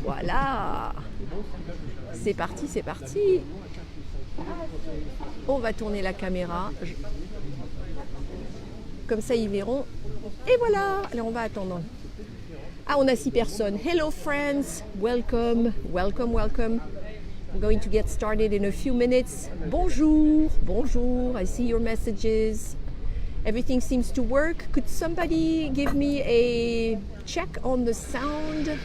Voilà. C'est parti, c'est parti. On va tourner la caméra. Comme ça, ils verront. Et voilà. Alors, on va attendre. Ah, on a 6 personnes. Hello, friends. Welcome, welcome, welcome. I'm going to get started in a few minutes. Bonjour, bonjour. I see your messages. Everything seems to work. Could somebody give me a check on the sound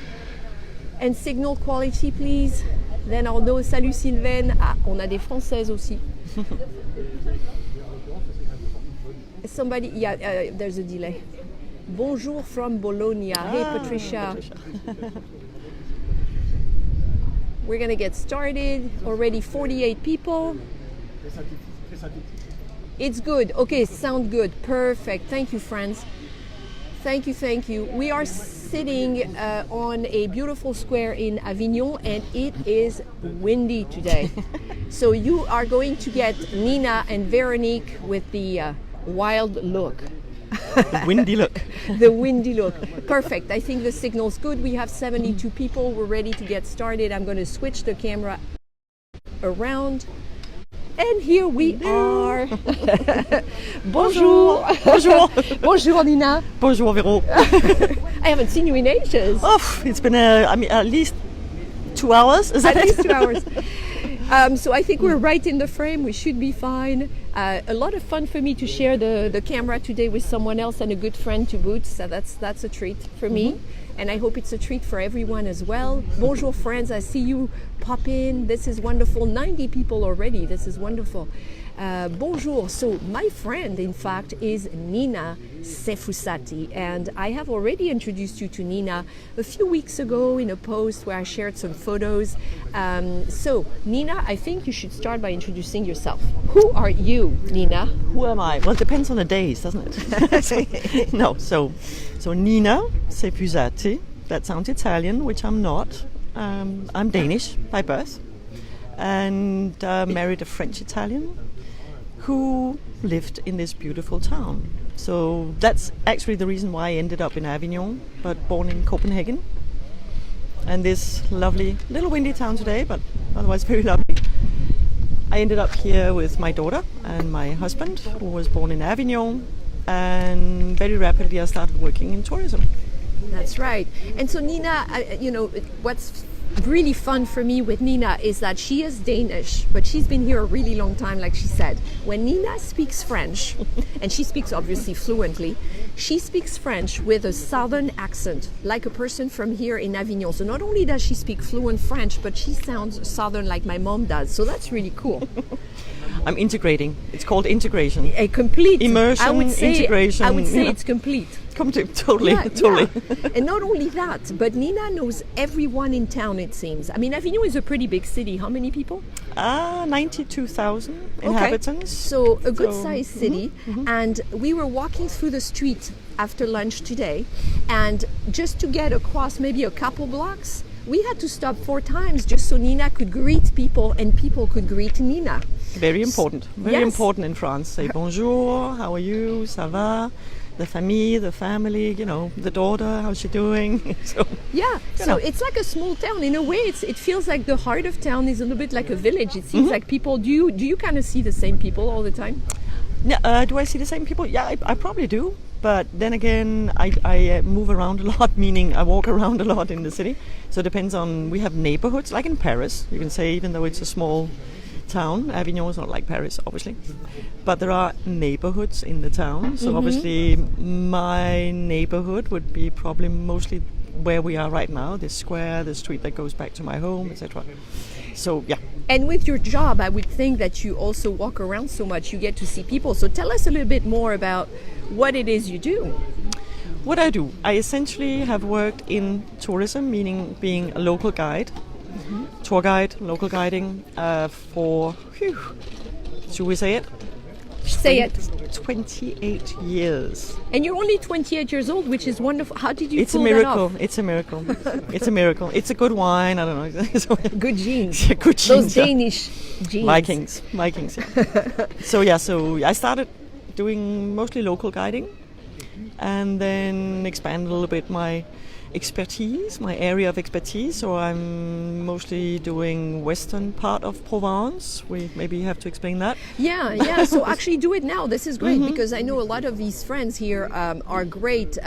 and signal quality, please? Then I'll know. Salut Sylvain. Ah, on a des Françaises aussi. Somebody, yeah, there's a delay. Bonjour from Bologna. Hey, Patricia. We're going to get started. Already 48 people. It's good. Okay, sound good. Perfect. Thank you, friends. Thank you, thank you. We are sitting on a beautiful square in Avignon, and it is windy today. So you are going to get Nina and Veronique with the wild look. The windy look. The windy look. Perfect. I think the signal's good. We have 72 people. We're ready to get started. I'm going to switch the camera around. And here we are. Bonjour. Bonjour. Bonjour, Nina. Bonjour, Véro. I haven't seen you in ages. Oh, it's been at least 2 hours. Is that At it? least 2 hours. So I think we're right in the frame. We should be fine. A lot of fun for me to share the camera today with someone else and a good friend to boot. So that's a treat for me. And I hope it's a treat for everyone as well. Bonjour, friends. I see you pop in. This is wonderful. 90 people already. This is wonderful. Bonjour. So my friend, in fact, is Nina Sefusati. And I have already introduced you to Nina a few weeks ago in a post where I shared some photos. So Nina, I think you should start by introducing yourself. Who are you, Nina? Who am I? Well, it depends on the days, doesn't it? No, so Nina Sefusati. That sounds Italian, which I'm not. I'm Danish by birth and married a French-Italian who lived in this beautiful town. So that's actually the reason why I ended up in Avignon, but born in Copenhagen. And this lovely, little windy town today, but otherwise very lovely. I ended up here with my daughter and my husband, who was born in Avignon, and very rapidly I started working in tourism. That's right. And so Nina, what's really fun for me with Nina is that she is Danish, but she's been here a really long time, like she said. When Nina speaks French, and she speaks obviously fluently, she speaks French with a southern accent, like a person from here in Avignon. So not only does she speak fluent French, but she sounds southern like my mom does. So that's really cool. I'm integrating. It's called integration. A complete immersion, integration. I would say it's complete. Totally. And not only that, but Nina knows everyone in town, it seems. I mean, Avignon is a pretty big city. How many people? 92,000 inhabitants. So a good-sized city. And we were walking through the street after lunch today, and just to get across maybe a couple blocks, we had to stop 4 times just so Nina could greet people and people could greet Nina. Very important. Very important in France. Say bonjour, how are you, ça va? The family, the daughter, how's she doing? So it's like a small town. In a way, it feels like the heart of town is a little bit like a village. It seems like people, do you kind of see the same people all the time? Do I see the same people? Yeah, I probably do. But then again, I move around a lot, meaning I walk around a lot in the city. So it depends on, we have neighborhoods, like in Paris, you can say, even though it's a small town. Avignon is not like Paris, obviously. But there are neighborhoods in the town. So obviously my neighborhood would be probably mostly where we are right now, this square, the street that goes back to my home, etc. So, yeah. And with your job, I would think that you also walk around so much, you get to see people. So tell us a little bit more about what it is you do. What I do, I essentially have worked in tourism, meaning being a local guide, tour guide, local guiding for, should we say it? Say it. 28 years. And you're only 28 years old, which is wonderful. How did you It's a pull miracle. that off? It's a miracle. It's a miracle. It's a good wine. I don't know. Good genes. Yeah, good Those genes, yeah. Danish genes. Vikings. Yeah. So I started doing mostly local guiding, and then expanded a little bit my expertise, my area of expertise. So I'm mostly doing western part of Provence. We maybe have to explain that. Yeah. So actually do it now. This is great because I know a lot of these friends here are great.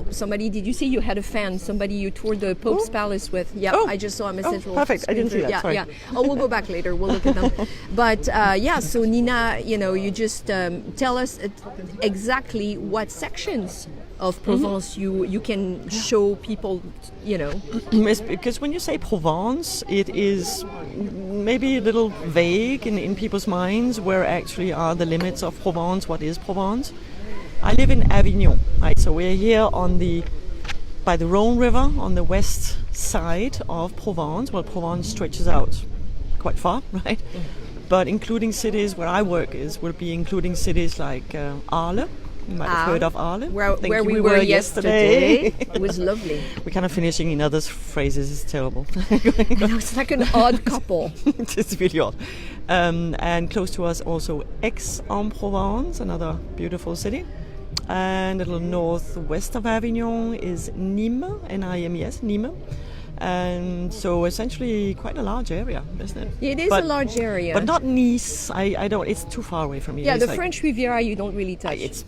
Somebody, did you see you had a fan? Somebody you toured the Pope's Palace with. Yeah, I just saw a message. Perfect. I didn't see that. Sorry. Yeah. Oh, we'll go back later. We'll look at them. But so Nina, you just tell us exactly what sections of Provence you can show people, Yes, because when you say Provence, it is maybe a little vague in people's minds where actually are the limits of Provence, what is Provence. I live in Avignon, right? So we're here by the Rhone River on the west side of Provence. Well, Provence stretches out quite far, right? But including cities where I work will be including cities like Arles. You might have heard of Arles. Where we were yesterday. It was lovely. We're kind of finishing in others' phrases. It's terrible. It's like an odd couple. It's really odd. And close to us also Aix-en-Provence, another beautiful city. And a little northwest of Avignon is Nîmes, N-I-M-E-S, Nîmes. And so essentially quite a large area, isn't it? It is a large area. But not Nice. I don't, it's too far away from me. Yeah, the French Riviera you don't really touch. It's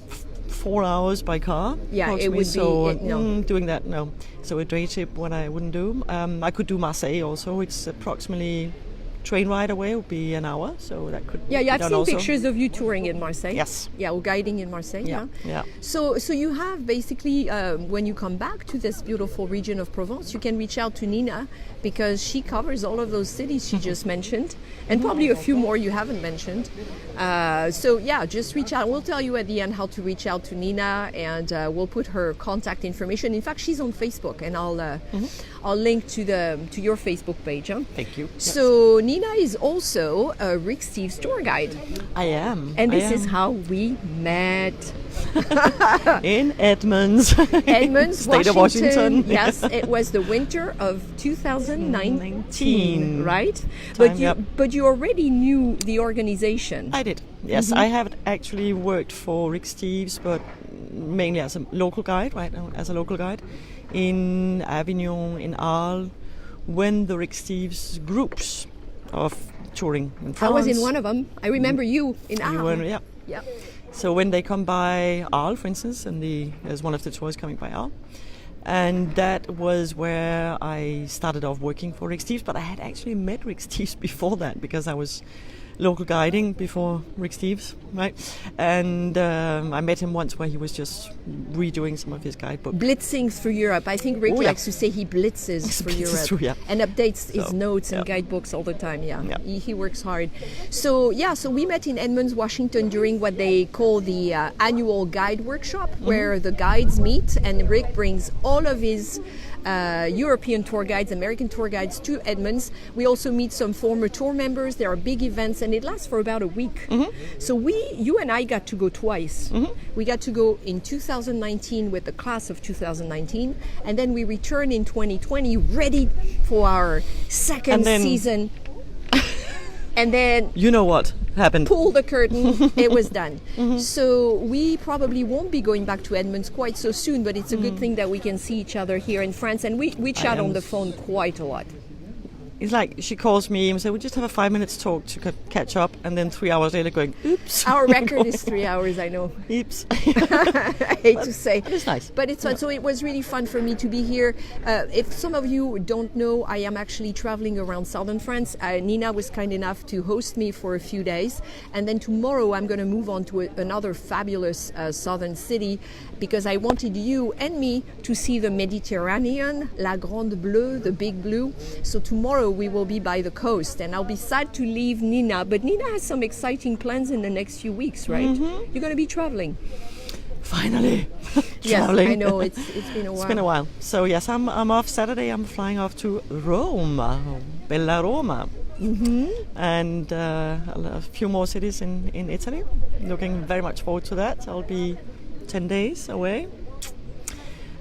4 hours by car. Yeah, it would so, be, no. Doing that, no. So a day trip, what I wouldn't do. I could do Marseille also. It's approximately train ride away would be an hour, so that could be I've done seen also. pictures of you touring in Marseille. Yes. Yeah, or guiding in Marseille. Yeah. So you have basically, when you come back to this beautiful region of Provence, you can reach out to Nina because she covers all of those cities she just mentioned and probably a few more you haven't mentioned. Just reach out. We'll tell you at the end how to reach out to Nina and we'll put her contact information. In fact, she's on Facebook and I'll link to your Facebook page. Huh? Thank you. So Nina is also a Rick Steves tour guide. I am. And this is how we met. In Edmonds, State of Washington. Yes, it was the winter of 2019, right? But you already knew the organization. I did. Yes, I have actually worked for Rick Steves, but mainly as a local guide, right? As a local guide in Avignon, in Arles, when the Rick Steves groups of touring in France. I was in one of them. I remember you in Arles. You were, yeah. So when they come by Arles, for instance, and there's one of the tours coming by Arles, and that was where I started off working for Rick Steves. But I had actually met Rick Steves before that because I was local guiding before Rick Steves, right? And I met him once where he was just redoing some of his guidebooks. Blitzing through Europe. I think Rick likes to say he blitzes through Europe and updates his notes and guidebooks all the time. He works hard. So we met in Edmonds, Washington during what they call the annual guide workshop where the guides meet and Rick brings all of his European tour guides, American tour guides to Edmonds. We also meet some former tour members. There are big events and it lasts for about a week. So you and I got to go twice. We got to go in 2019 with the class of 2019 and then we return in 2020 ready for our second season. And then you know what happened. Pull the curtain. It was done. So we probably won't be going back to Edmonds quite so soon, but it's a good thing that we can see each other here in France, and we chat on the phone quite a lot. It's like she calls me and says, "We just have a 5 minutes talk to catch up," and then 3 hours later, going, "Oops." Our record is 3 hours. I know. Oops. I hate to say, but it's nice. But it's fun. So it was really fun for me to be here. If some of you don't know, I am actually traveling around southern France. Nina was kind enough to host me for a few days, and then tomorrow I'm going to move on to another fabulous southern city because I wanted you and me to see the Mediterranean, La Grande Bleue, the Big Blue. So tomorrow we will be by the coast, and I'll be sad to leave Nina, but Nina has some exciting plans in the next few weeks, right? You're going to be traveling. Finally. Yes, I know, it's been a while. It's been a while. So yes, I'm off Saturday. I'm flying off to Rome, Bella Roma. And a few more cities in Italy. Looking very much forward to that. I'll be 10 days away.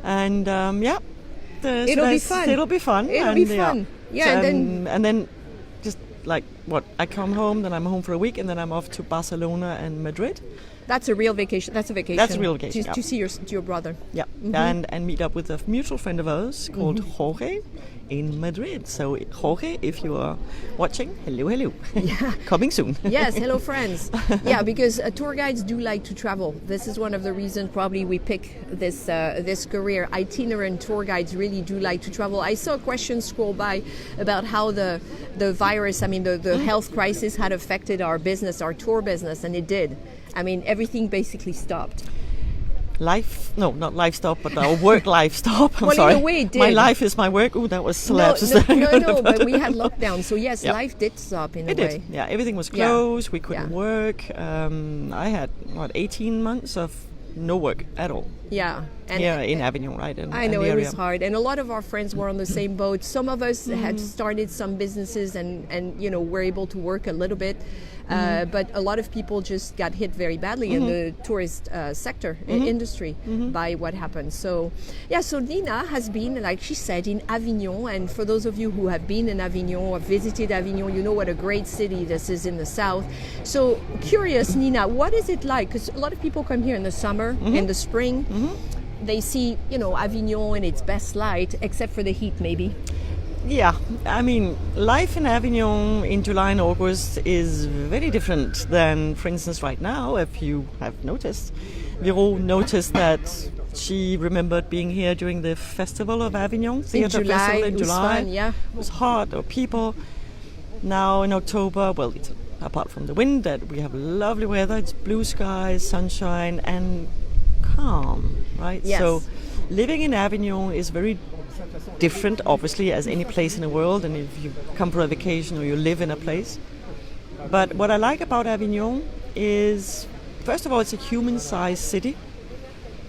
And it'll be fun. It'll be fun. Yeah, and then just like I come home, then I'm home for a week, and then I'm off to Barcelona and Madrid. That's a real vacation. That's a vacation. That's a real vacation, To see your brother. Yeah, and meet up with a mutual friend of ours called Jorge in Madrid. So Jorge, if you are watching, hello. Yeah. Coming soon. Yes, hello friends. Yeah, because tour guides do like to travel. This is one of the reasons probably we pick this career. Itinerant tour guides really do like to travel. I saw a question scroll by about how the virus, the health crisis had affected our business, our tour business, and it did. Everything basically stopped. Not life stop, but our work life stop. I'm sorry. In a way it did. My life is my work. Oh, that was collapse. No, but we had lockdown. So yes, life did stop in a way. It did. Yeah, everything was closed. Yeah. We couldn't work. I had 18 months of no work at all. Yeah. In Avignon, right? I know it was hard, and a lot of our friends were on the same boat. Some of us had started some businesses and were able to work a little bit. But a lot of people just got hit very badly in the tourist sector, industry, by what happened. So Nina has been, like she said, in Avignon. And for those of you who have been in Avignon or visited Avignon, you know what a great city this is in the south. So curious, Nina, what is it like? Because a lot of people come here in the summer, in the spring. They see, Avignon in its best light, except for the heat, maybe. Yeah, life in Avignon in July and August is very different than, for instance, right now, if you have noticed. Véro noticed that she remembered being here during the Festival of Avignon, Theatre Festival in July. Fun, yeah. It was hot, there were people. Now in October, it's, apart from the wind, that we have lovely weather, it's blue skies, sunshine, and calm, right? Yes. So living in Avignon is very different, obviously, as any place in the world, and if you come for a vacation or you live in a place. But what I like about Avignon is, first of all, it's a human-sized city.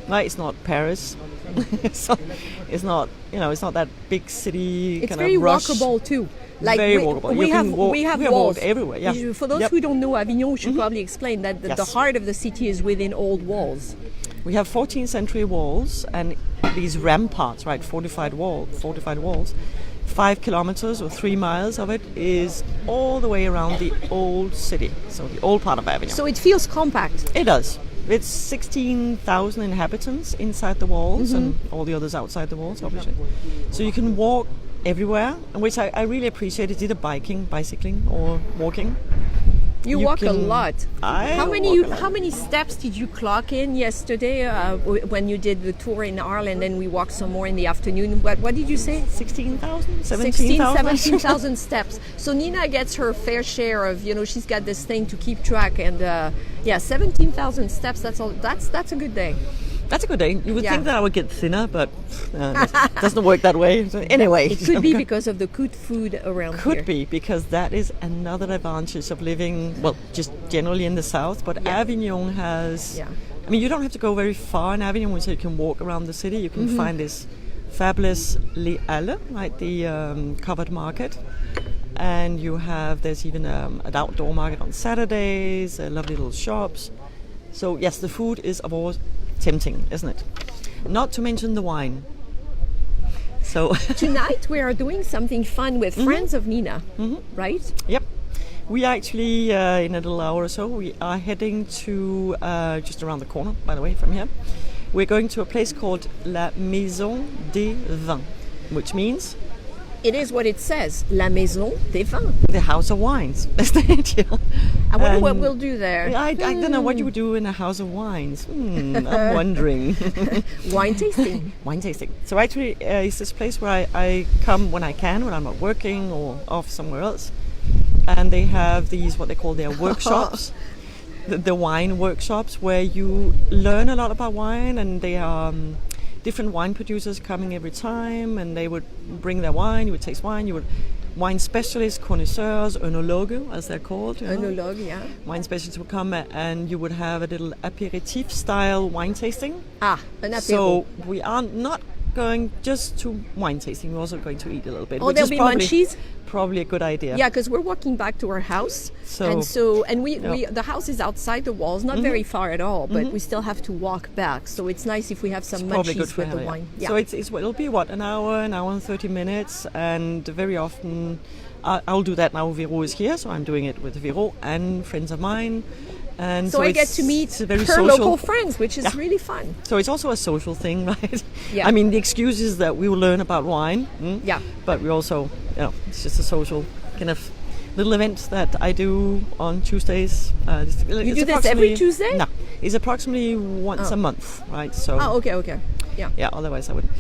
Right? It's not Paris. it's not that big city. It's kind very of rush. Walkable too. Like very walkable. We have walls everywhere. Yeah. For those who don't know Avignon, we should probably explain that the heart of the city is within old walls. We have 14th century walls and these ramparts, right? Fortified walls. 5 kilometers or 3 miles of it is all the way around the old city, so the old part of Avignon. So it feels compact. It does. It's 16,000 inhabitants inside the walls and all the others outside the walls, obviously. So you can walk everywhere, which I really appreciate. It's either bicycling or walking. You walk a lot. How many steps did you clock in yesterday when you did the tour in Arles, and then we walked some more in the afternoon? What did you say? 16,000? 17,000 steps. So Nina gets her fair share of, she's got this thing to keep track, and 17,000 steps. That's a good day. That's a good day. You would think that I would get thinner, but it doesn't work that way. So anyway. It could be because of the good food around here. Could be, because that is another advantage of living, just generally in the south. But Avignon has... Yeah. You don't have to go very far in Avignon, so you can walk around the city. You can find this fabulous Les Halles, right, the covered market. And there's even an outdoor market on Saturdays, lovely little shops. So yes, the food is of course tempting, isn't it? Not to mention the wine. So tonight we are doing something fun with friends of Nina, right? Yep. We actually, in a little hour or so, we are heading to, just around the corner, by the way, from here. We're going to a place called La Maison des Vins, which means... It is what it says, La Maison des Vins. The house of wines. I wonder what we'll do there. I don't know what you would do in a house of wines. I'm wondering. Wine tasting. Wine tasting. So actually, it's this place where I come when I can, when I'm not working or off somewhere else. And they have these, what they call their workshops. The wine workshops, where you learn a lot about wine, and they are... different wine producers coming every time, and they would bring their wine. You would taste wine. Wine specialists, connoisseurs, œnologues, as they're called. Œnologue, yeah. Wine specialists would come, and you would have a little aperitif-style wine tasting. An apéro. So we are not going just to wine tasting. We're also going to eat a little bit. Oh, there'll be munchies? Probably a good idea. Yeah, because we're walking back to our house, and we the house is outside the walls, not very far at all, but we still have to walk back. So it's nice if we have some munchies with the wine. Yeah. So it'll be an hour and 30 minutes, and very often I'll do that now. Véro is here, so I'm doing it with Véro and friends of mine, And So I get it's- to meet it's a very her social- local friends, which is Yeah. really fun. So it's also a social thing, right? Yeah. I mean, the excuse is that we will learn about wine. Yeah. But we also, it's just a social kind of little event that I do on Tuesdays. You do this every Tuesday? No, it's approximately once a month, right? So Oh, okay. Yeah. yeah, otherwise I wouldn't.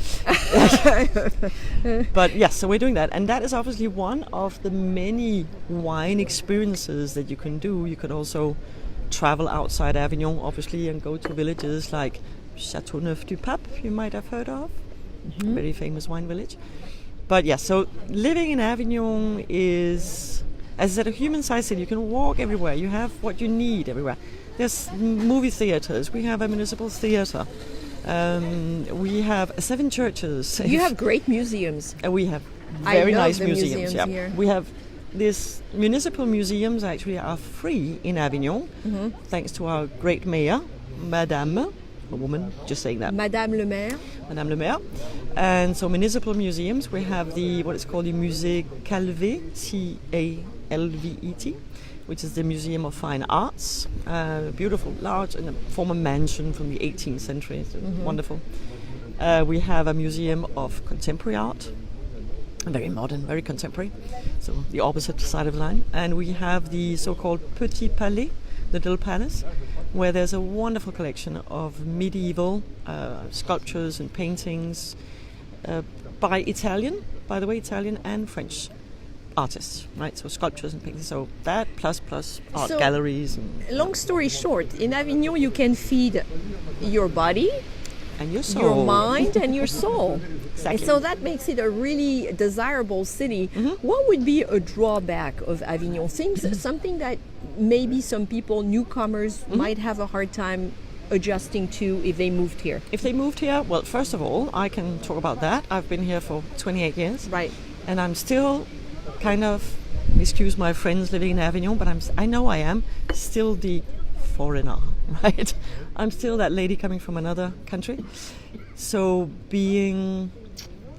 But yes, so we're doing that, and that is obviously one of the many wine experiences that you can do. You could also travel outside Avignon, obviously, and go to villages like Châteauneuf-du-Pape, you might have heard of. Very famous wine village. But yeah, so living in Avignon is, as I said, a human-sized city. You can walk everywhere. You have what you need everywhere. There's movie theaters. We have a municipal theater. We have 7 churches. You have great museums. We have I very love nice the museums. museums here. We have these municipal museums actually are free in Avignon, thanks to our great mayor, Madame, a woman, just saying that. Madame le Maire. Madame le Maire. And so municipal museums, we have what is called the Musée Calvet, Calvet, which is the Museum of Fine Arts. Beautiful, large, and a former mansion from the 18th century. It's wonderful. We have a museum of contemporary art, very modern, very contemporary, so the opposite side of the line. And we have the so-called Petit Palais, the Little Palace, where there's a wonderful collection of medieval sculptures and paintings by Italian and French artists, right? So sculptures and paintings. So that plus art So, galleries Long story short, in Avignon you can feed your body, and your soul. your mind, and your soul. Exactly. And so that makes it a really desirable city. What would be a drawback of Avignon? Something that maybe some people, newcomers, might have a hard time adjusting to if they moved here. If they moved here, well, first of all, I can talk about that. I've been here for 28 years. Right. And I'm still kind of, excuse my friends living in Avignon, but I know I am still the foreigner, right? I'm still that lady coming from another country. So being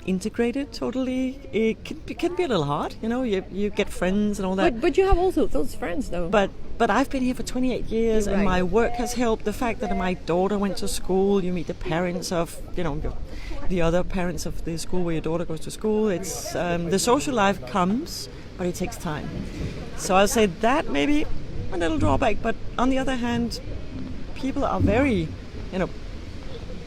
integrated totally, it can be a little hard, you get friends and all that. But you have also those friends though. But I've been here for 28 years, You're and right. my work has helped. The fact that my daughter went to school, you meet the parents of, the other parents of the school where your daughter goes to school. It's the social life comes, but it takes time. So I'll say that maybe a little drawback. But on the other hand, people are very,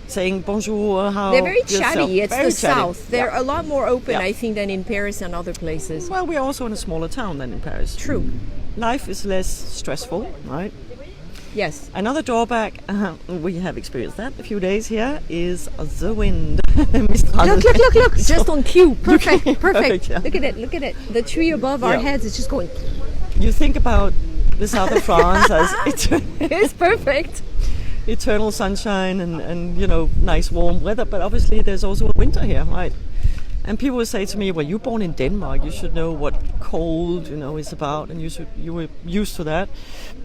saying bonjour. How They're very yourself. chatty. It's Very the chatty. South. They're a lot more open, Yeah. I think, than in Paris and other places. Well, we're also in a smaller town than in Paris. True. Life is less stressful, right? Yes. Another drawback, we have experienced that a few days here, is the wind. Mistral. Look. Just on cue. Perfect. Perfect, yeah. Look at it. The tree above our Yeah. heads is just going. You think about the south of France as It's perfect. eternal sunshine and nice warm weather, but obviously there's also a winter here, right? And people will say to me, well, you're born in Denmark, you should know what cold, is about, and you were used to that.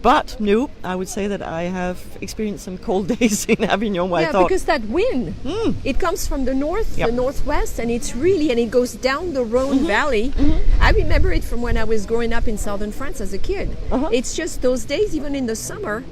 But no, I would say that I have experienced some cold days in Avignon where I Yeah, thought, because that wind, it comes from the north, Yep. the northwest, and it goes down the Rhone Valley. I remember it from when I was growing up in southern France as a kid. It's just those days, even in the summer,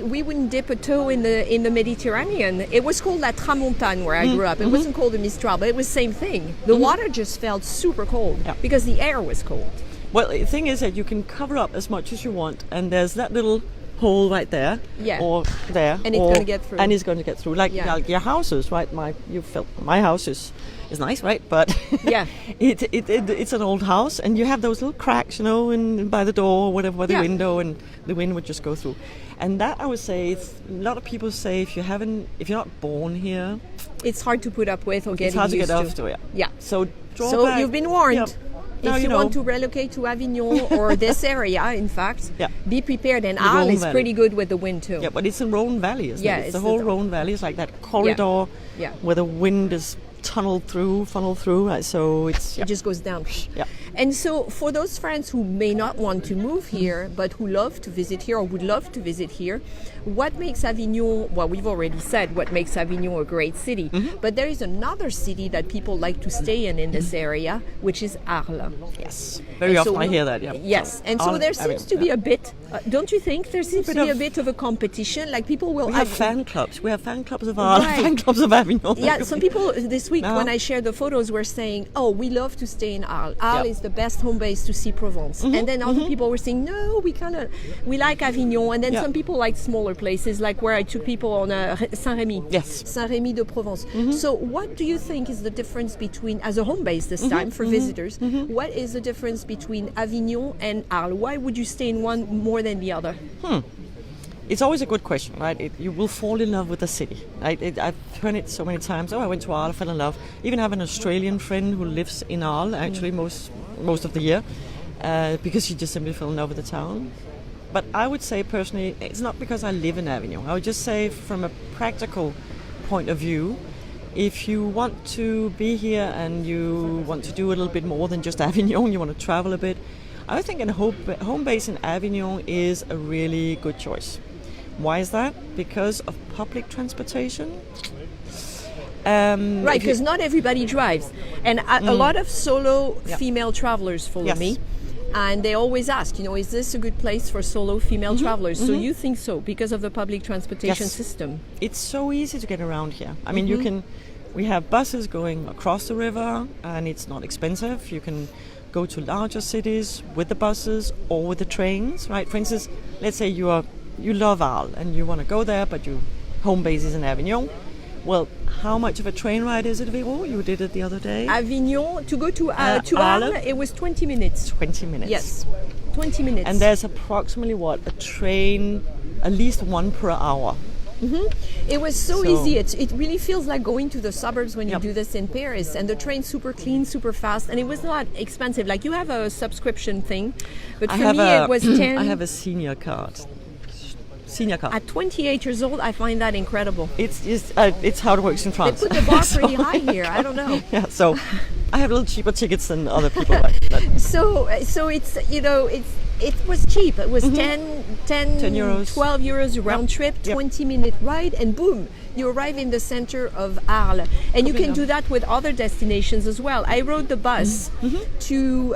we wouldn't dip a toe in the Mediterranean. It was called La Tramontane where I grew up. It wasn't called the Mistral, but it was the same thing. The water just felt super cold Yeah. because the air was cold. well, the thing is that you can cover up as much as you want, and there's that little hole right there, Yeah. or there, And it's or- gonna get through. and it's going to get through. Like Yeah. your houses, right? My house is nice, right? But Yeah. it's an old house, and you have those little cracks, by the door, or whatever, by the Yeah. window, and the wind would just go through. And that I would say, a lot of people say if you're not born here, It's hard to put up with or get it's hard to used get used to it. Yeah. So So you've been warned. Yeah. Now If you know. want to relocate to Avignon or this area, in fact, Yeah. be prepared. And The Rhone Arles is Valley. pretty good with the wind too. Yeah, but it's in Rhone Valley, isn't Yeah, it? It's the it's whole the- Rhone Valley. It's like that corridor Yeah. where the wind is funneled through, right? So it's It just goes down. Yeah. And so for those friends who may not want to move here, but who love to visit here or would love to visit here, what makes Avignon, well, we've already said what makes Avignon a great city, but there is another city that people like to stay in this area, which is Arles. Yes, very often I hear that, yeah. Yes, and so there seems to be a bit, don't you think? There seems to be a bit of a competition, like people will... We have fan clubs. We have fan clubs of Arles, fan clubs of Avignon. Yeah, some people this week when I shared the photos were saying, oh, we love to stay in Arles. Arles is the best home base to see Provence. And then other people were saying, no, we like Avignon. And then some people like smaller places, like where I took people on Saint-Rémy. Yes. Saint-Rémy de Provence. So what do you think is the difference between, as a home base this time for visitors, what is the difference between Avignon and Arles? Why would you stay in one more than the other? It's always a good question, right? You will fall in love with the city. I've heard it so many times. Oh, I went to Arles, I fell in love. Even have an Australian friend who lives in Arles, actually, most of the year, because she just simply fell in love with the town. But I would say personally, it's not because I live in Avignon. I would just say from a practical point of view, if you want to be here and you want to do a little bit more than just Avignon, you want to travel a bit, I think a home base in Avignon is a really good choice. Why is that? Because of public transportation. Right, because not everybody drives. And a lot of solo female travelers follow me. And they always ask, is this a good place for solo female travelers? So you think so, because of the public transportation system? It's so easy to get around here. I mean, we have buses going across the river, and it's not expensive. You can go to larger cities with the buses or with the trains, right? For instance, let's say you love Arles and you want to go there, but your home base is in Avignon. Well, how much of a train ride is it, Véro? You did it the other day. Avignon, to go to Arles, it was 20 minutes. 20 minutes. Yes, 20 minutes. And there's approximately, a train, at least one per hour. It was so easy. It really feels like going to the suburbs when you do this in Paris. And the train's super clean, super fast. And it was not expensive. Like you have a subscription thing. But for me, it was 10... I have a senior card. At 28 years old, I find that incredible. It's how it works in France. They put the bar pretty high here. I don't know. Yeah, so I have a little cheaper tickets than other people. So it's it was cheap. It was 10 euros, 12 euros round trip, 20-minute ride, and boom, you arrive in the center of Arles. And you can do that with other destinations as well. I rode the bus to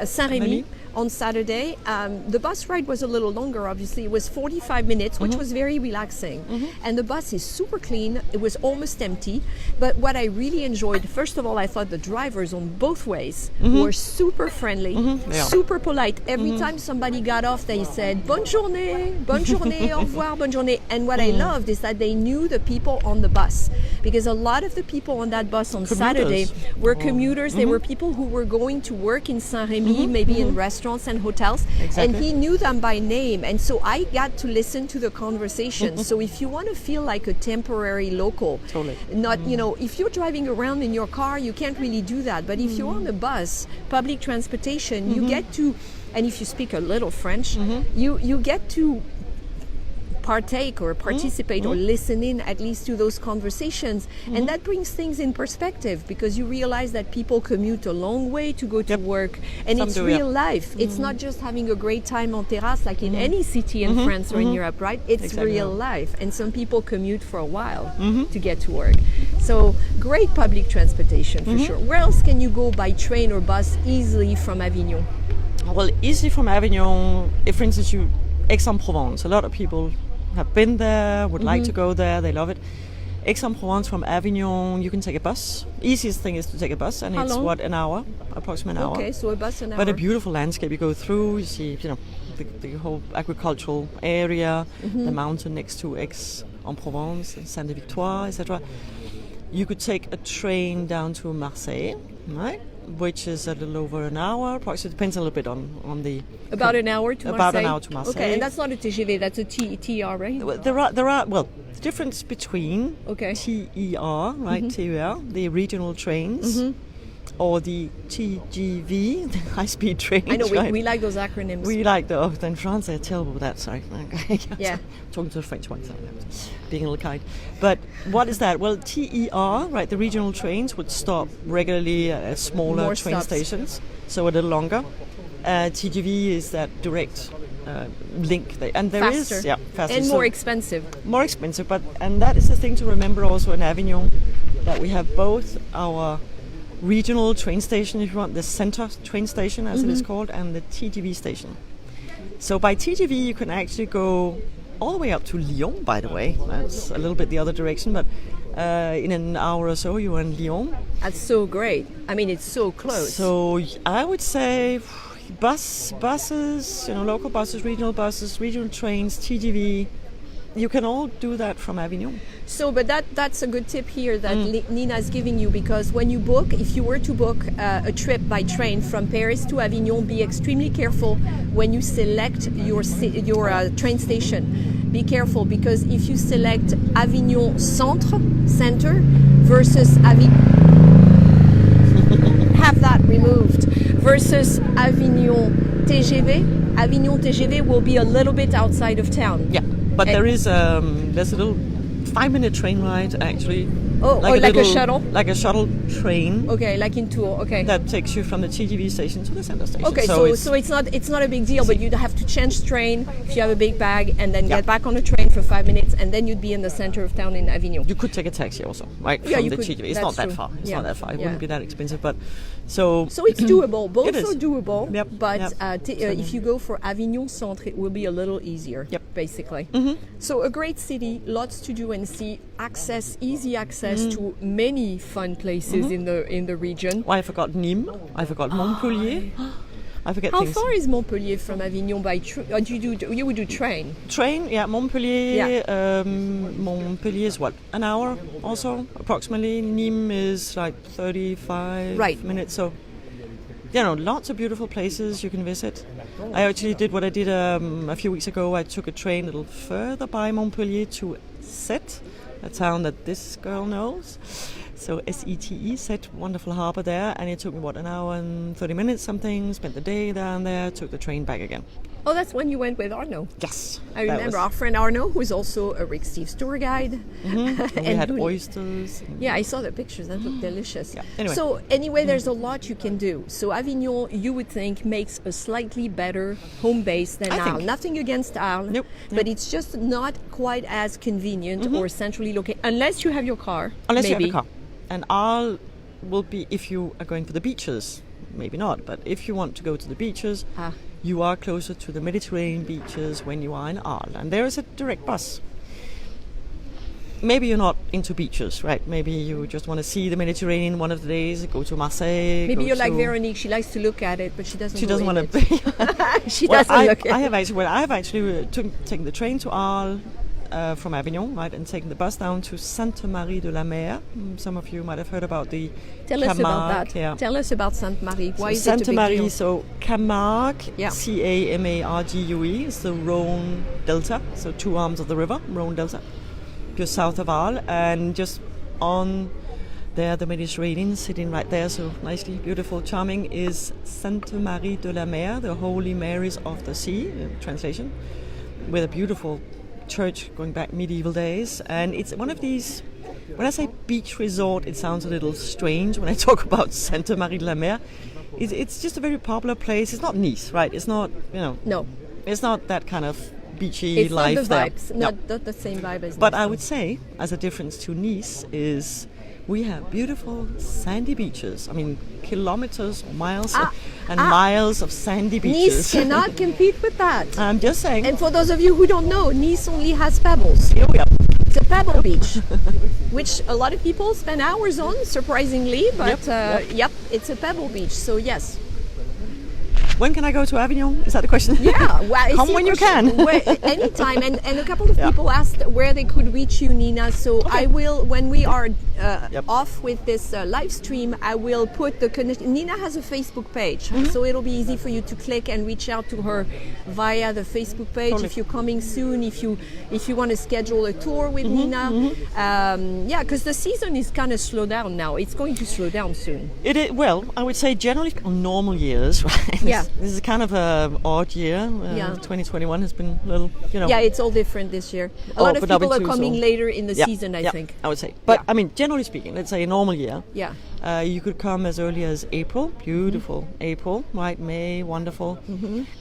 Saint-Rémy on Saturday. The bus ride was a little longer, obviously. It was 45 minutes, which was very relaxing. And the bus is super clean. It was almost empty. But what I really enjoyed, first of all, I thought the drivers on both ways were super friendly, super polite. Every time somebody got off, they said, bonne journée, au revoir, bonne journée. And what I loved is that they knew the people on the bus. Because a lot of the people on that bus on Saturday were commuters. They were people who were going to work in Saint-Rémy, maybe in restaurants and hotels, and he knew them by name, and so I got to listen to the conversations. So if you want to feel like a temporary local, not if you're driving around in your car, you can't really do that, but if you're on a bus, public transportation, you get to, and if you speak a little French, you get to partake or participate or listen in at least to those conversations, and that brings things in perspective, because you realize that people commute a long way to go to work, and it's real life. It's not just having a great time on terrasse like in any city in France or in Europe, right? It's real life, and some people commute for a while to get to work. So great public transportation for sure. Where else can you go by train or bus easily from Avignon? Well, easily from Avignon, if for instance Aix-en-Provence, a lot of people have been there, would like to go there, they love it. Aix-en-Provence from Avignon, you can take a bus. Easiest thing is to take a bus, and it's an hour, approximately an hour. Okay, so a bus an hour. But a beautiful landscape you go through. You see, the whole agricultural area, the mountain next to Aix-en-Provence, Saint-Victoire, etc. You could take a train down to Marseille, right? Which is a little over an hour. Approximately depends a little bit on the. About an hour to Marseille. About an hour to Marseille. Okay, and that's not a TGV. That's a TER, right? Well, there are. Well, the difference between TER, right, TER, the regional trains, or the TGV, the high-speed train. I know, right? we like those acronyms. We like the, in France they're terrible with that, sorry. Yeah. Talking to the French ones, being a little kind. But what is that? Well, TER, right, the regional trains would stop regularly at smaller More train stops. stations, so a little longer. TGV is that direct link. And there is Faster. faster. And So more expensive. more expensive, and that is the thing to remember also in Avignon, that we have both our regional train station, if you want, the center train station as it is called, and the TGV station. So by TGV you can actually go all the way up to Lyon, by the way. That's a little bit the other direction, but in an hour or so you are in Lyon. That's so great. I mean, it's so close. So I would say buses, local buses, regional trains, TGV, you can all do that from Avignon. So, but that's a good tip here that Nina is giving you, because when you book, if you were to book a trip by train from Paris to Avignon, be extremely careful when you select your train station. Be careful, because if you select Avignon Center versus have that removed, versus Avignon TGV will be a little bit outside of town. Yeah, but there's a little 5-minute train ride actually. Oh, like a shuttle? Like a shuttle train. Okay, like in Tours. Okay. That takes you from the TGV station to the center station. Okay, so it's not a big deal, but you'd have to change train if you have a big bag, and then get back on a train for 5 minutes, and then you'd be in the center of town in Avignon. You could take a taxi also, right? Yeah, from you the could. TGV. It's That's not that true. far. It's Yeah. not that far. It Yeah. wouldn't be that expensive, but so it's doable. Both It is. are doable. Yep, But yep. If you go for Avignon Centre, it will be a little easier. Yep. Basically. So a great city, lots to do and see. Easy access to many fun places in the region. I forgot Nîmes. I forgot Montpellier. I forget How things. far is Montpellier from Avignon by train? You would do train? Train, yeah, Montpellier. Yeah. Montpellier is what, an hour also, approximately. Nîmes is like 35 minutes. So, lots of beautiful places you can visit. I actually did what I did a few weeks ago. I took a train a little further by Montpellier to Sète, a town that this girl knows. So Sete, Sète, wonderful harbour there, and it took me an hour and 30 minutes something. Spent the day down there, took the train back again. Oh, that's when you went with Arnaud. Yes, I remember our friend Arnaud, who is also a Rick Steves tour guide. And we had doing- oysters. Yeah, I saw the pictures. That looked delicious. Yeah, anyway. So anyway, there's a lot you can do. So Avignon, you would think, makes a slightly better home base than I think. Arles. Nothing against Arles, Nope, but it's just not quite as convenient or centrally located, unless you have your car. Unless maybe. you have a car. And Arles will be, if you are going for the beaches, maybe not, but if you want to go to the beaches, you are closer to the Mediterranean beaches when you are in Arles. And there is a direct bus. Maybe you're not into beaches, right? Maybe you just want to see the Mediterranean one of the days, go to Marseille. Maybe go you're like to- Veronique. She likes to look at it, but she doesn't. She doesn't go in want to. it. She doesn't look at I it. have actually taken the train to Arles from Avignon, right, and taken the bus down to Sainte Marie de la Mer. Some of you might have heard about the Tell us about Camargue, that. yeah. Tell us about Sainte Marie. Why is Sainte it a big Marie, deal? so Camargue, Yeah. Camargue, is the Rhone Delta, so two arms of the river, Rhone Delta, just south of Arles, and just on there, the Mediterranean, sitting right there, so nicely, beautiful, charming, is Sainte Marie de la Mer, the Holy Marys of the Sea, translation, with a beautiful church going back medieval days. And it's one of these, when I say beach resort, it sounds a little strange when I talk about Sainte Marie de la Mer. It's just a very popular place. It's not Nice, right? It's not, No, it's not that kind of beachy it's life not the there. vibes. No. Not the same vibe as. But Nice. I would say, as a difference to Nice, is we have beautiful sandy beaches. I mean, kilometers or miles and miles of sandy beaches. Nice cannot compete with that. I'm just saying. And for those of you who don't know, Nice only has pebbles. Here we are. It's a pebble beach, which a lot of people spend hours on, surprisingly. But Yep. yep, it's a pebble beach. So yes. When can I go to Avignon? Is that the question? Yeah, well, come when you can. Anytime. And a couple of people asked where they could reach you, Nina. So I will, when we are off with this live stream, I will put the connection. Nina has a Facebook page, so it'll be easy for you to click and reach out to her via the Facebook page. If you're coming soon, if you want to schedule a tour with Nina, because the season is kind of slow down now. It's going to slow down soon. It is, well, I would say generally on normal years, right? Yeah. This is kind of an odd year. 2021 has been a little, Yeah, it's all different this year. A lot of people are coming later in the season, I think. I would say. But I mean, generally speaking, let's say a normal year. Yeah. You could come as early as April. Beautiful April, right? May, wonderful.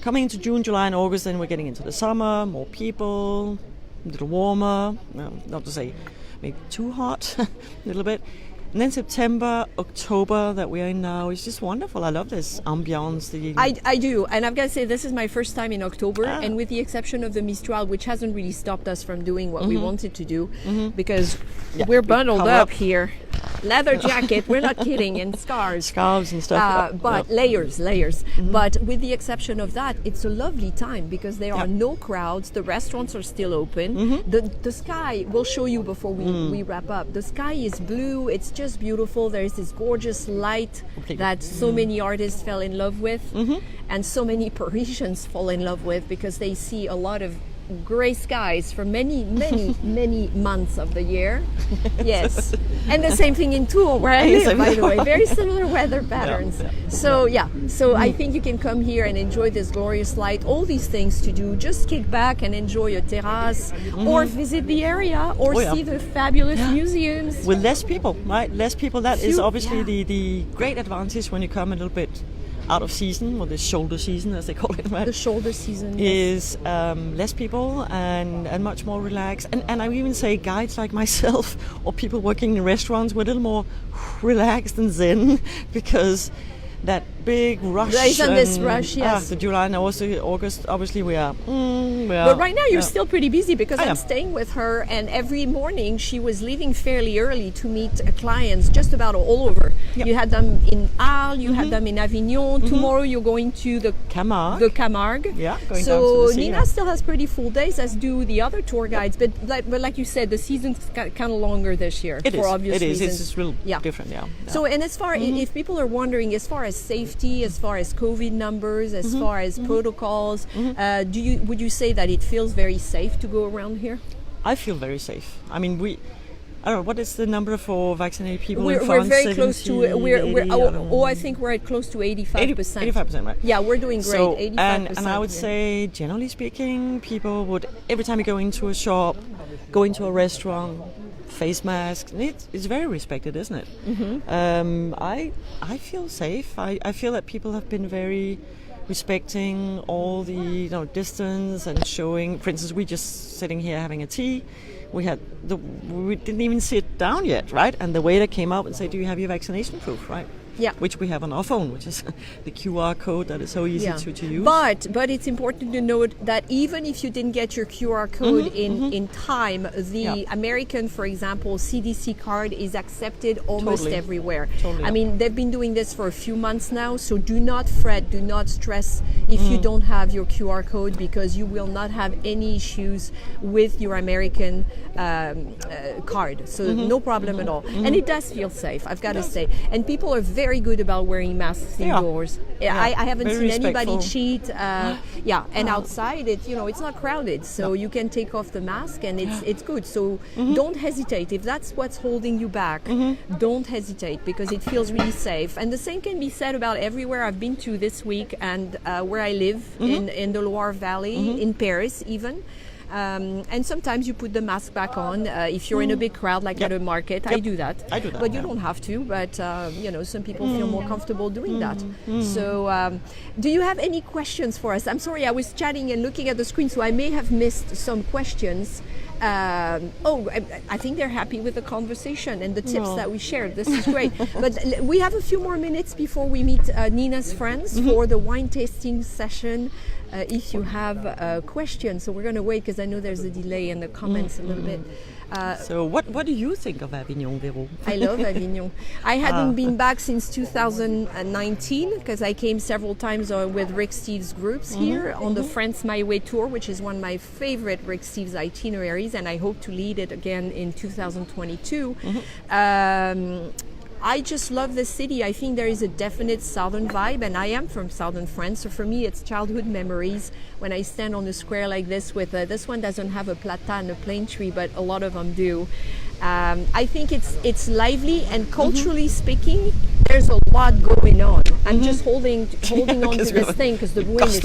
Coming into June, July, and August, then we're getting into the summer. More people, a little warmer. Not to say maybe too hot, a little bit. And then September, October that we are in now is just wonderful. I love this ambiance. I do. And I've got to say, this is my first time in October. And with the exception of the Mistral, which hasn't really stopped us from doing what we wanted to do, because we're bundled up here. Leather jacket, we're not kidding, and scarves and stuff. But layers. But with the exception of that, it's a lovely time because there are no crowds. The restaurants are still open. The sky, we'll show you before we wrap up. The sky is blue. It's just beautiful. There's this gorgeous light that so many artists fell in love with, and so many Parisians fall in love with because they see a lot of gray skies for many months of the year. Yes. And the same thing in Tours, where I live, by the way. Very similar weather patterns. So I think you can come here and enjoy this glorious light. All these things to do. Just kick back and enjoy a terrace, or visit the area, or see the fabulous museums. With less people, right? Less people. That is obviously the great advantage when you come a little bit out of season, or the shoulder season as they call it, right? The shoulder season is less people and much more relaxed. And I would even say guides like myself or people working in restaurants were a little more relaxed and zen, because that big rush. There isn't this rush, yes. The July and August, obviously we are. But right now you're still pretty busy because I'm staying with her, and every morning she was leaving fairly early to meet clients just about all over. Yep. You had them in Arles, you had them in Avignon. Tomorrow you're going to the Camargue. Yeah, going so down to the sea, Nina still has pretty full days, as do the other tour guides. But like you said, the season's kind of longer this year for obvious reasons. It's just real different, So, and as far if people are wondering, as far as safety, as far as COVID numbers, as far as protocols, would you say that it feels very safe to go around here? I feel very safe. I mean, I don't know, what is the number for vaccinated people in France? We're very close to, I think we're at close to 85%. 85%, right? Yeah, we're doing great, so, 85%. And I would say, generally speaking, people would, every time you go into a shop, go into a restaurant, face masks, it's very respected, isn't it? I feel safe. I feel that people have been very respecting all the distance and showing. For instance, we just sitting here having a tea. We didn't even sit down yet, right? And the waiter came up and said, "Do you have your vaccination proof?" Right? Yeah. Which we have on our phone, which is the QR code that is so easy to use. But it's important to note that even if you didn't get your QR code in time, the American, for example, CDC card is accepted almost everywhere. Totally. I mean, they've been doing this for a few months now, so do not fret, do not stress if you don't have your QR code, because you will not have any issues with your American card. So no problem at all. And it does feel safe, I've got to say. And people are very good about wearing masks indoors. I haven't seen anybody cheat. And outside it's not crowded, so you can take off the mask and it's good. So don't hesitate if that's what's holding you back. Don't hesitate, because it feels really safe. And the same can be said about everywhere I've been to this week, and where I live in the Loire Valley, in Paris even. And sometimes you put the mask back on if you're in a big crowd, like at a market. I do that. But you don't have to. But some people feel more comfortable doing that. So do you have any questions for us? I'm sorry, I was chatting and looking at the screen, so I may have missed some questions. I think they're happy with the conversation and the tips that we shared. This is great. But we have a few more minutes before we meet Nina's friends for the wine tasting session. If you have questions, so we're going to wait because I know there's a delay in the comments a little bit. So what do you think of Avignon, Véro? I love Avignon. I hadn't been back since 2019 because I came several times with Rick Steves' groups here on the France My Way tour, which is one of my favorite Rick Steves itineraries, and I hope to lead it again in 2022. I just love the city. I think there is a definite southern vibe, and I am from southern France, so for me it's childhood memories when I stand on a square like this with this one doesn't have a platane, a plane tree, but a lot of them do. I think it's lively, and culturally speaking, there's a lot going on. I'm just holding on to this thing because the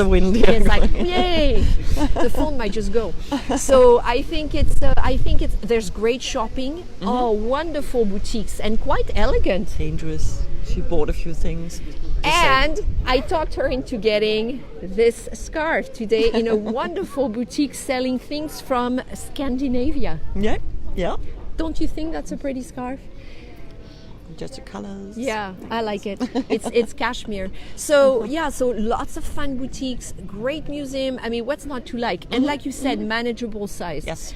wind is it's like yay, the phone might just go. So I think there's great shopping, wonderful boutiques, and quite elegant. Dangerous. She bought a few things. And I talked her into getting this scarf today in a wonderful boutique selling things from Scandinavia. Yeah. Don't you think that's a pretty scarf? Just the colors. Yeah, I like it. It's cashmere. So so lots of fun boutiques, great museum. I mean, what's not to like? And like you said, manageable size. Yes.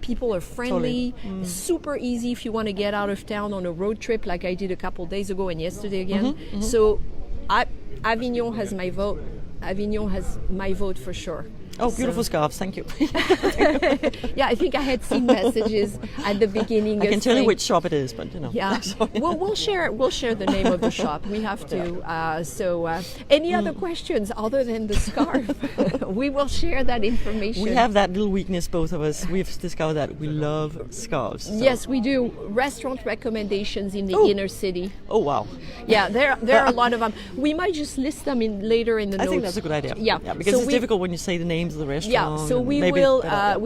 People are friendly, super easy if you want to get out of town on a road trip like I did a couple days ago and yesterday again. So Avignon has my vote. Avignon has my vote for sure. Oh, beautiful scarves, thank you. Yeah, I think I had seen messages at the beginning. I can tell you which shop it is, but you know. Yeah, we'll share the name of the shop. We have to. Any other questions other than the scarf? We will share that information. We have that little weakness, both of us. We've discovered that we love scarves. So. Yes, we do. Restaurant recommendations in the inner city. Oh wow. Yeah, there are a lot of them. We might just list them later in the notes. I think that's a good idea. Yeah, because it's difficult when you say the names of the restaurant. Yeah, so we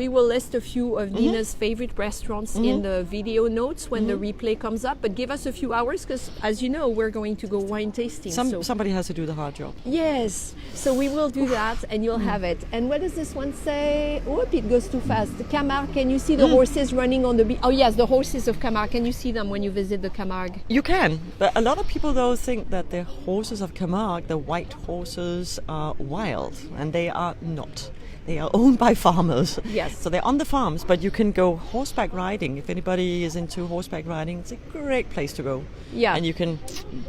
will list a few of Nina's favorite restaurants in the video notes when the replay comes up. But give us a few hours because, as you know, we're going to go wine tasting. Somebody has to do the hard job. Yes, so we will do that, and you'll have it. And what does this one say? Oh, it goes too fast. The Camargue. Can you see the horses running on the beach? Oh yes, the horses of Camargue. Can you see them when you visit the Camargue? You can, but a lot of people though think that the horses of Camargue, the white horses, are wild, and they are not. They are owned by farmers. Yes. So they're on the farms, but you can go horseback riding. If anybody is into horseback riding, it's a great place to go. Yeah. And you can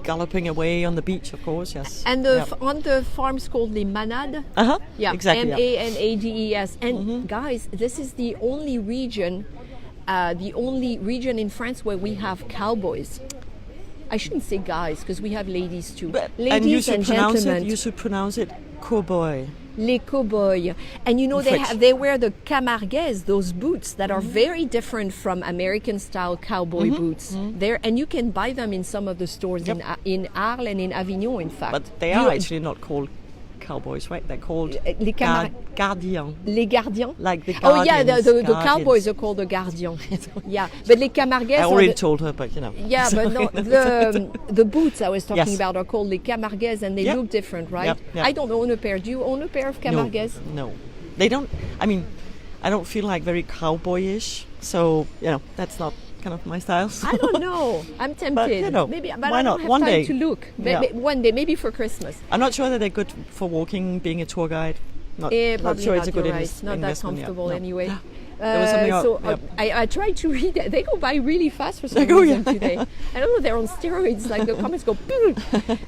galloping away on the beach, of course, yes. And on the farms called Les Manades. Yeah. Exactly. Manades. And guys, this is the only region in France where we have cowboys. I shouldn't say guys because we have ladies too. Ladies and gentlemen. You should pronounce it cowboy. Les cow-boys. And you know they wear the Camargues, those boots that are very different from American style cowboy boots. And you can buy them in some of the stores in Arles and in Avignon, in fact. But they are actually not called cowboys, right? They're called gardiens. Les gardiens? Like the guardians. Oh yeah, the cowboys are called the gardiens. Yeah, but les Camargues. I already told her, but you know. Yeah, but no, the boots I was talking about are called les Camargues, and they look different, right? Yep. I don't own a pair. Do you own a pair of Camargues? No, they don't. I mean, I don't feel like very cowboyish, so you know that's not kind of my style. So. I don't know. I'm tempted. But, you know, maybe, but why I don't not? have One time day to look. One day, maybe for Christmas. I'm not sure that they're good for walking, being a tour guide. Not sure it's a good right. Not that comfortable anyway. I tried to read it. They go by really fast for some reason today. I don't know, they're on steroids, like the comments go boom.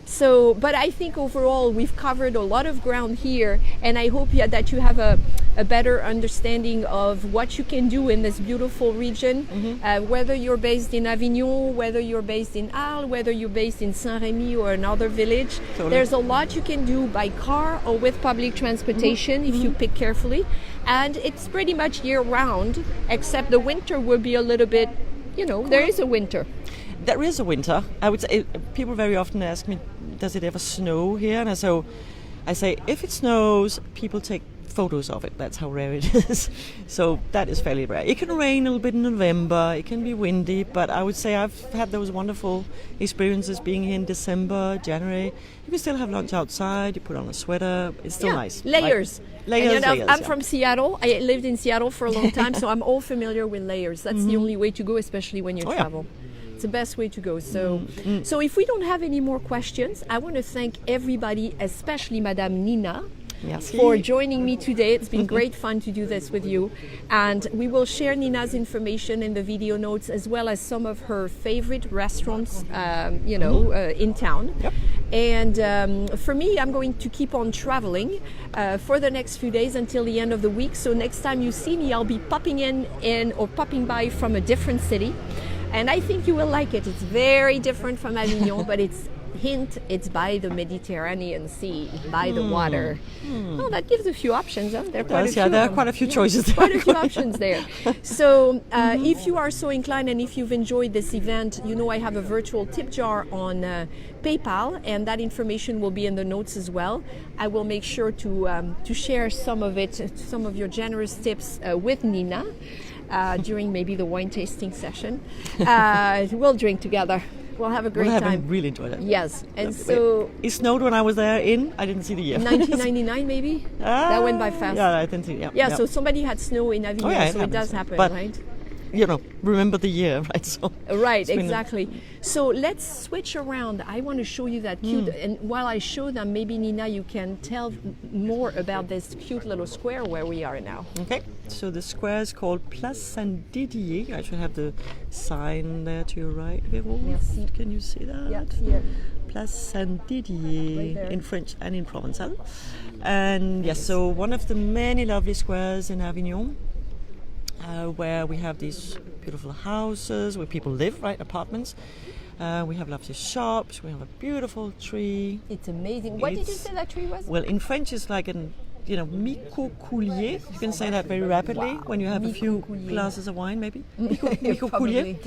So, but I think overall we've covered a lot of ground here, and I hope that you have a better understanding of what you can do in this beautiful region, whether you're based in Avignon, whether you're based in Arles, whether you're based in Saint-Rémy or another village. Totally. There's a lot you can do by car or with public transportation if you pick carefully. And it's pretty much year-round, except the winter will be a little bit, there is a winter. There is a winter. I would say, people very often ask me, does it ever snow here? And so I say, if it snows, people take photos of it. That's how rare it is. So that is fairly rare. It can rain a little bit in November. It can be windy, but I would say I've had those wonderful experiences being here in December, January. You can still have lunch outside. You put on a sweater. It's still nice. Layers. Layers. I'm from Seattle. I lived in Seattle for a long time, so I'm all familiar with layers. That's the only way to go, especially when you travel. It's the best way to go. So if we don't have any more questions, I want to thank everybody, especially Madame Nina, Merci. for joining me today. It's been great fun to do this with you. And we will share Nina's information in the video notes, as well as some of her favorite restaurants, in town. Yep. And for me, I'm going to keep on traveling for the next few days until the end of the week. So next time you see me, I'll be popping in or popping by from a different city. And I think you will like it. It's very different from Avignon, but it's by the Mediterranean Sea, by the water. Well, that gives a few options. Huh? There are quite a few choices there. Quite a few options there. So if you are so inclined and if you've enjoyed this event, I have a virtual tip jar on PayPal, and that information will be in the notes as well. I will make sure to share some of it, some of your generous tips with Nina during maybe the wine tasting session. We'll drink together. We'll have a great time. Really enjoyed it. Yes, and so it snowed when I was there. I didn't see the year. 1999 maybe. That went by fast. Yeah, I didn't see. Yeah. So somebody had snow in Avignon, so it does happen, but, right? Remember the year, right? So right, exactly. So let's switch around. I want to show you that cute. And while I show them, maybe Nina, you can tell more about this cute little square where we are now. Okay. So the square is called Place Saint-Didier. I should have the sign there to your right, Véro. Merci. Can you see that? Yeah, here. Place Saint-Didier Right in French and in Provençal. And yes, so one of the many lovely squares in Avignon. Where we have these beautiful houses where people live, right? Apartments. We have lovely shops. We have a beautiful tree. It's amazing. What did you say that tree was? Well, in French, it's like an, micocoulier. You can say that very rapidly when you have a few glasses of wine, maybe. Micocoulier.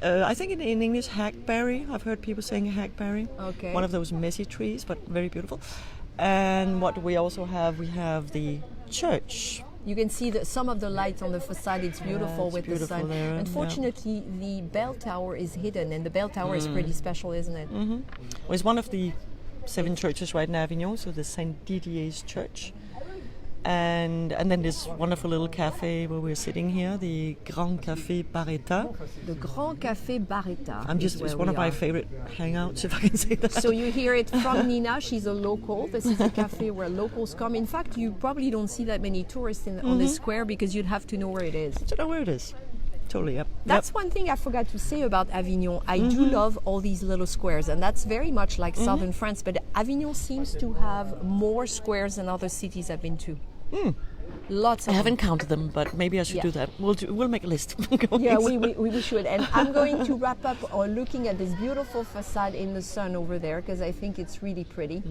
I think in English, hackberry. I've heard people saying hackberry. Okay. One of those messy trees, but very beautiful. And what we also have, we have the church. You can see some of the lights on the facade. It's beautiful with the sun. There, Unfortunately, the bell tower is hidden, and the bell tower is pretty special, isn't it? Mm-hmm. Well, it's one of the 7 churches right in Avignon, so the Saint Didier's Church. And then this wonderful little cafe where we're sitting here, the Grand Café Barretta. The Grand Café Barretta. It's one of my favorite hangouts, if I can say that. So you hear it from Nina. She's a local. This is a cafe where locals come. In fact, you probably don't see that many tourists on this square because you'd have to know where it is. I don't know where it is. Totally, yep. That's one thing I forgot to say about Avignon. I do love all these little squares, and that's very much like southern France. But Avignon seems to have more squares than other cities I've been to. Lots of I haven't counted them, but maybe I should do that. We'll make a list. Yeah, we should. And I'm going to wrap up on looking at this beautiful facade in the sun over there because I think it's really pretty.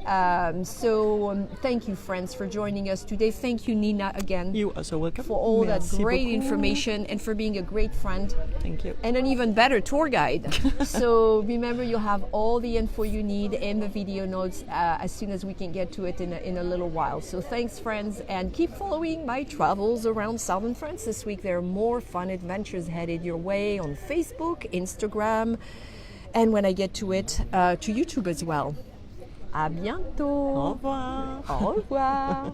Thank you, friends, for joining us today. Thank you, Nina, again. You are so welcome. For all Merci that great beaucoup. information and for being a great friend. Thank you. And an even better tour guide. So remember, you'll have all the info you need in the video notes as soon as we can get to it in a little while. So thanks, friends, and keep following my travels around southern France this week. There are more fun adventures headed your way on Facebook, Instagram, and when I get to it, to YouTube as well. À bientôt. Au revoir. Au revoir.